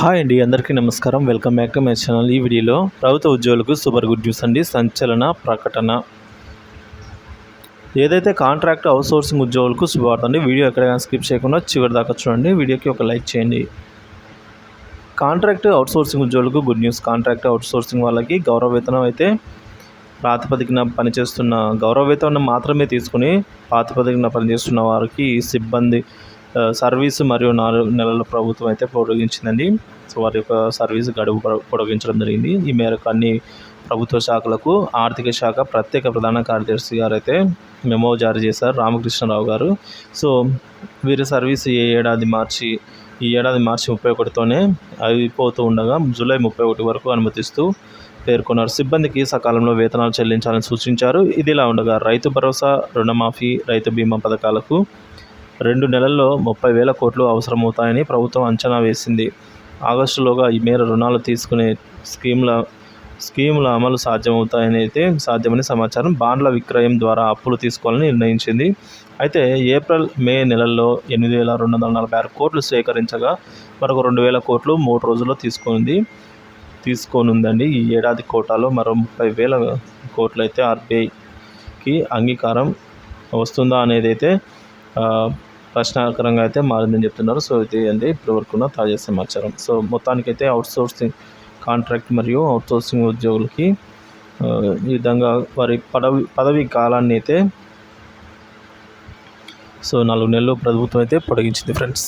Hi అండి, అందరికీ నమస్కారం. Welcome back to my channel. ఈ వీడియోలో ప్రభుత్వ ఉద్యోగులకు సూపర్ గుడ్ న్యూస్ అండి. సంచలన ప్రకటన. ఏదైతే కాంట్రాక్ట్ అవుట్సోర్సింగ్ ఉద్యోగులకు శుభవార్త అండి. వీడియో ఎక్కడైనా స్కిప్ చేయకుండా చివరి దాకా చూడండి. వీడియోకి ఒక లైక్ చేయండి. కాంట్రాక్ట్ అవుట్సోర్సింగ్ ఉద్యోగులకు గుడ్ న్యూస్. కాంట్రాక్ట్ అవుట్సోర్సింగ్ వాళ్ళకి గౌరవ వేతనం అయితే ప్రాతిపదికన పనిచేస్తున్న గౌరవ వేతనం మాత్రమే తీసుకుని ప్రాతిపదికన పనిచేస్తున్న వారికి సిబ్బంది సర్వీసు మరియు 4 నెలల ప్రభుత్వం అయితే పొడిగించిందండి. సో వారి యొక్క సర్వీసు గడువు పొడిగించడం జరిగింది. ఈ మేరకు అన్ని ప్రభుత్వ శాఖలకు ఆర్థిక శాఖ ప్రత్యేక ప్రధాన కార్యదర్శి గారు అయితే మెమో జారీ చేశారు, రామకృష్ణరావు గారు. సో వీరి సర్వీసు ఈ ఏడాది మార్చి 31తోనే అయిపోతూ ఉండగా జూలై 31 వరకు అనుమతిస్తూ పేర్కొన్నారు. సిబ్బందికి సకాలంలో వేతనాలు చెల్లించాలని సూచించారు. ఇదిలా ఉండగా రైతు భరోసా, రుణమాఫీ, రైతు బీమా పథకాలకు 2 నెలల్లో 30,000 కోట్లు అవసరమవుతాయని ప్రభుత్వం అంచనా వేసింది. ఆగస్టులోగా ఈ మేర రుణాలు తీసుకునే స్కీముల అమలు సాధ్యమని సమాచారం. బాండ్ల విక్రయం ద్వారా అప్పులు తీసుకోవాలని నిర్ణయించింది. అయితే ఏప్రిల్, మే నెలల్లో 8,246 కోట్లు సేకరించగా మరొక 2,000 కోట్లు 3 రోజుల్లో తీసుకోనుందండి. ఈ ఏడాది కోటాలో మరో 30,000 కోట్లు అయితే ఆర్బీఐకి అంగీకారం వస్తుందా అనేది అయితే ప్రశ్నాకరంగా అయితే మారిందని చెప్తున్నారు. సో ఇది అండి ఇప్పటివరకు ఉన్న తాజా సమాచారం. సో మొత్తానికైతే అవుట్సోర్సింగ్ కాంట్రాక్ట్ మరియు అవుట్సోర్సింగ్ ఉద్యోగులకి ఈ విధంగా వారి పదవి కాలాన్ని అయితే 4 నెలలు ప్రభుత్వం అయితే పొడిగించింది ఫ్రెండ్స్.